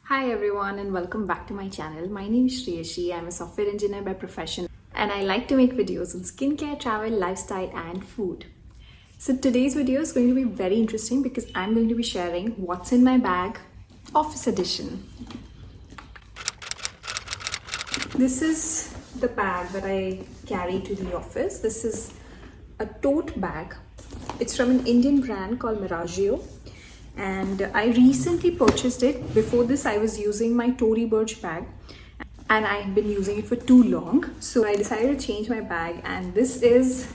Hi everyone and welcome back to my channel. My name is Shreyashi. I'm a software engineer by profession and I like to make videos on skincare, travel, lifestyle and food. So today's video is going to be very interesting because I'm going to be sharing what's in my bag, office edition. This is the bag that I carry to the office. This is a tote bag. It's from an Indian brand called Miragio. And I recently purchased it. Before this, I was using my Tory Burch bag and I had been using it for too long. So I decided to change my bag, and this is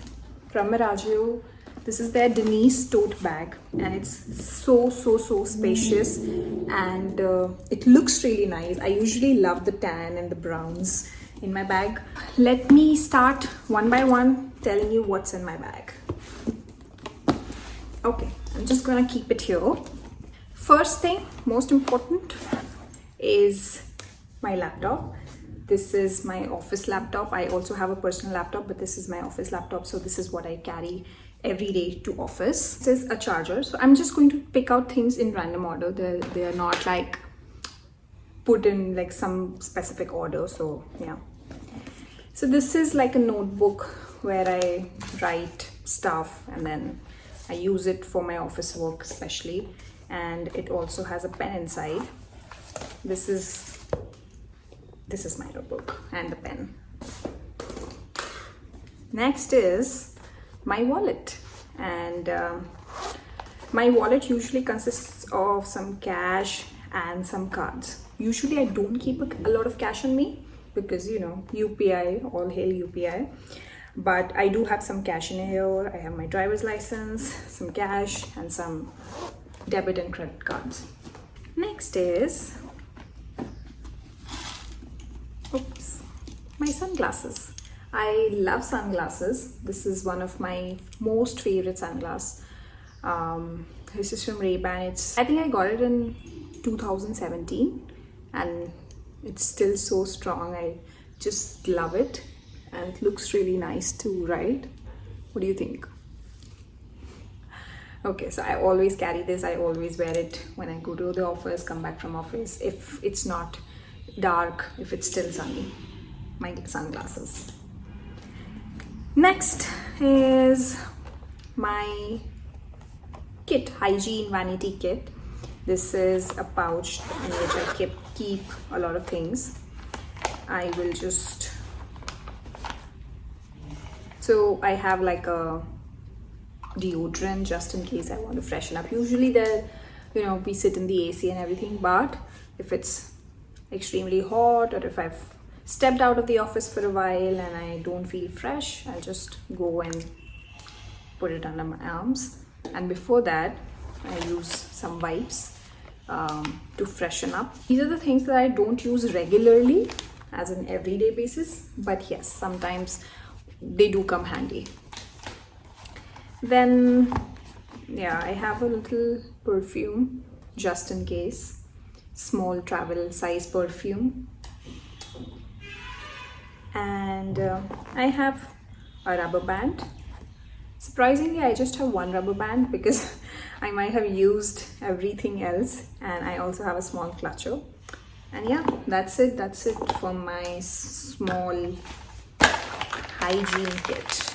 from Miragio. This is their Denise tote bag and it's so spacious and it looks really nice. I usually love the tan and the browns in my bag. Let me start one by one telling you what's in my bag. Okay, I'm just gonna keep it here. First thing, most important, is my laptop. This is my office laptop. I also have a personal laptop, but this is my office laptop. So this is what I carry every day to office. This is a charger. So I'm just going to pick out things in random order. They are not like put in like some specific order. So yeah. So this is like a notebook where I write stuff and then I use it for my office work especially, and it also has a pen inside. This is my notebook and the pen. Next is my wallet, and my wallet usually consists of some cash and some cards. Usually I don't keep a lot of cash on me because, you know, UPI, all hail UPI. But I do have some cash in here. I have my driver's license, some cash and some debit and credit cards. Next is my sunglasses. I love sunglasses. This is one of my most favorite sunglasses. This is from Ray-Ban. I think I got it in 2017 and it's still so strong. I just love it. And it looks really nice too, right? What do you think? Okay, so I always carry this. I always wear it when I go to the office, come back from office. If it's not dark, if it's still sunny, my sunglasses. Next is my kit, Hygiene vanity kit. This is a pouch in which I keep a lot of things. I will just... So I have like a deodorant just in case I want to freshen up. Usually we sit in the AC and everything, but if it's extremely hot or if I've stepped out of the office for a while and I don't feel fresh, I'll just go and put it under my arms. And before that, I use some wipes to freshen up. These are the things that I don't use regularly as an everyday basis, but yes, sometimes they do come handy. Then yeah, I have a little perfume just in case, small travel size perfume, and I have a rubber band. Surprisingly, I just have one rubber band because I might have used everything else, and I also have a small clutcher. And yeah, that's it for my small hygiene kit.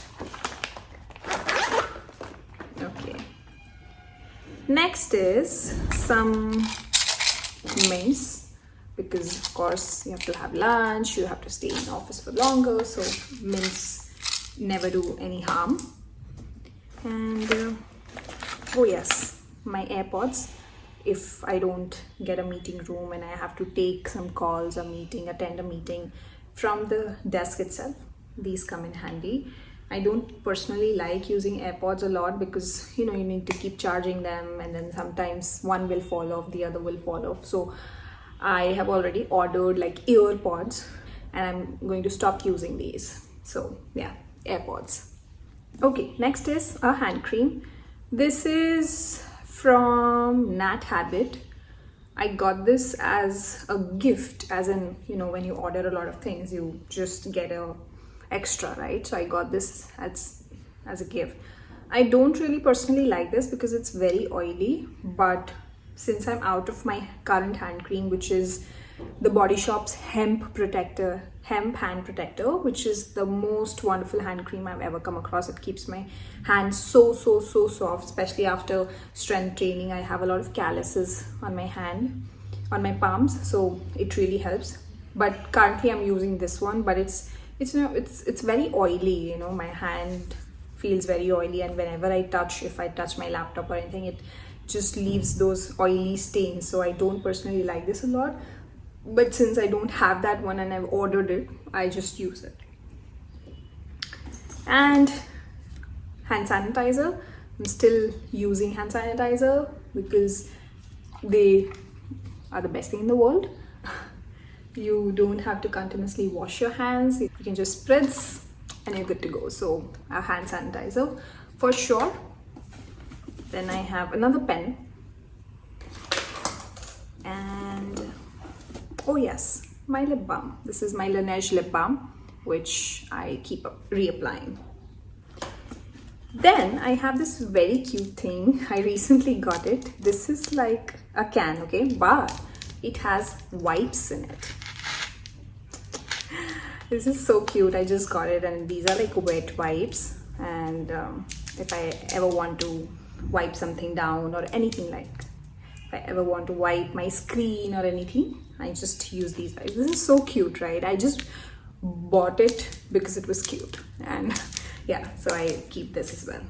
Okay, next is some mints, because of course you have to have lunch, you have to stay in office for longer, so mints never do any harm. And oh yes, my AirPods. If I don't get a meeting room and I have to take some calls or attend a meeting from the desk itself, these come in handy. I don't personally like using AirPods a lot because you need to keep charging them, and then sometimes one will fall off, the other will fall off. So I have already ordered like earpods and I'm going to stop using these. So yeah, AirPods. Okay, next is a hand cream. This is from Nat Habit. I got this as a gift, as in, when you order a lot of things, you just get a extra, right? So I got this as a gift. I don't really personally like this because it's very oily, but since I'm out of my current hand cream, which is the Body Shop's hemp hand protector, which is the most wonderful hand cream I've ever come across. It keeps my hands so soft, especially after strength training. I have a lot of calluses on my hand, on my palms, so it really helps. But currently I'm using this one, but it's very oily, you know. My hand feels very oily, and whenever if I touch my laptop or anything, it just leaves those oily stains. So I don't personally like this a lot, but since I don't have that one and I've ordered it, I just use it. And hand sanitizer, I'm still using hand sanitizer because they are the best thing in the world. You don't have to continuously wash your hands. You can just spritz and you're good to go. So a hand sanitizer for sure. Then I have another pen, and oh yes, my lip balm. This is my Laneige lip balm, which I keep reapplying. Then I have this very cute thing. I recently got it. This is like a can, okay, but it has wipes in it. This is so cute. I just got it, and these are like wet wipes. And if I ever want to wipe something down or anything, like if I ever want to wipe my screen or anything, I just use these wipes. This is so cute, right? I just bought it because it was cute, and yeah, so I keep this as well.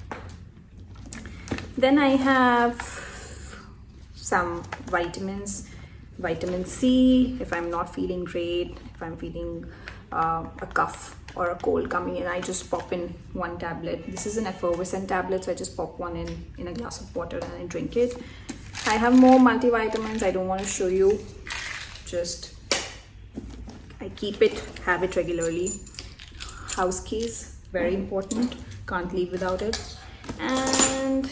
Then I have some vitamins. Vitamin C, if I'm not feeling great, if I'm feeling a cough or a cold coming in, I just pop in one tablet. This is an effervescent tablet, so I just pop one in a glass of water and I drink it. I have more multivitamins. I don't want to show you, just I keep it, have it regularly. House keys, very important, can't leave without it. And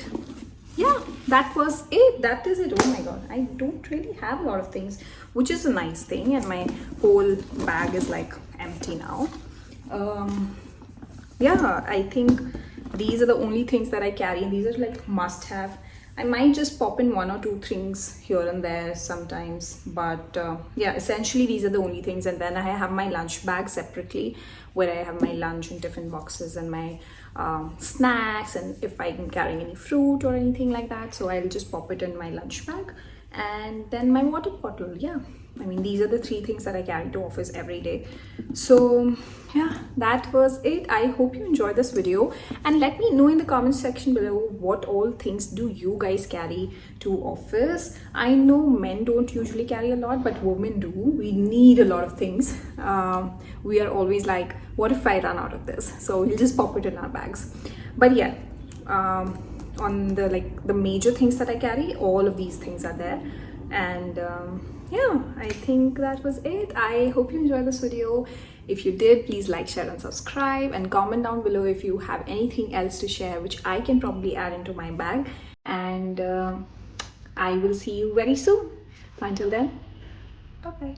yeah, that was it. That is it. Oh my god, I don't really have a lot of things, which is a nice thing, and my whole bag is like empty now. Yeah, I think these are the only things that I carry, and these are like must have. I might just pop in one or two things here and there sometimes, but yeah, essentially these are the only things. And then I have my lunch bag separately, where I have my lunch in different boxes and my snacks, and if I'm carrying any fruit or anything like that, so I'll just pop it in my lunch bag. And then my water bottle. Yeah, I mean, these are the three things that I carry to office every day. So yeah, that was it. I hope you enjoyed this video, and let me know in the comment section below what all things do you guys carry to office. I know men don't usually carry a lot, but women do. We need a lot of things. We are always like, what if I run out of this? So we'll just pop it in our bags. But yeah, on the major things that I carry, all of these things are there. And yeah, I think that was it. I hope you enjoyed this video. If you did, please like, share and subscribe, and comment down below if you have anything else to share which I can probably add into my bag. And I will see you very soon. Until then, bye bye.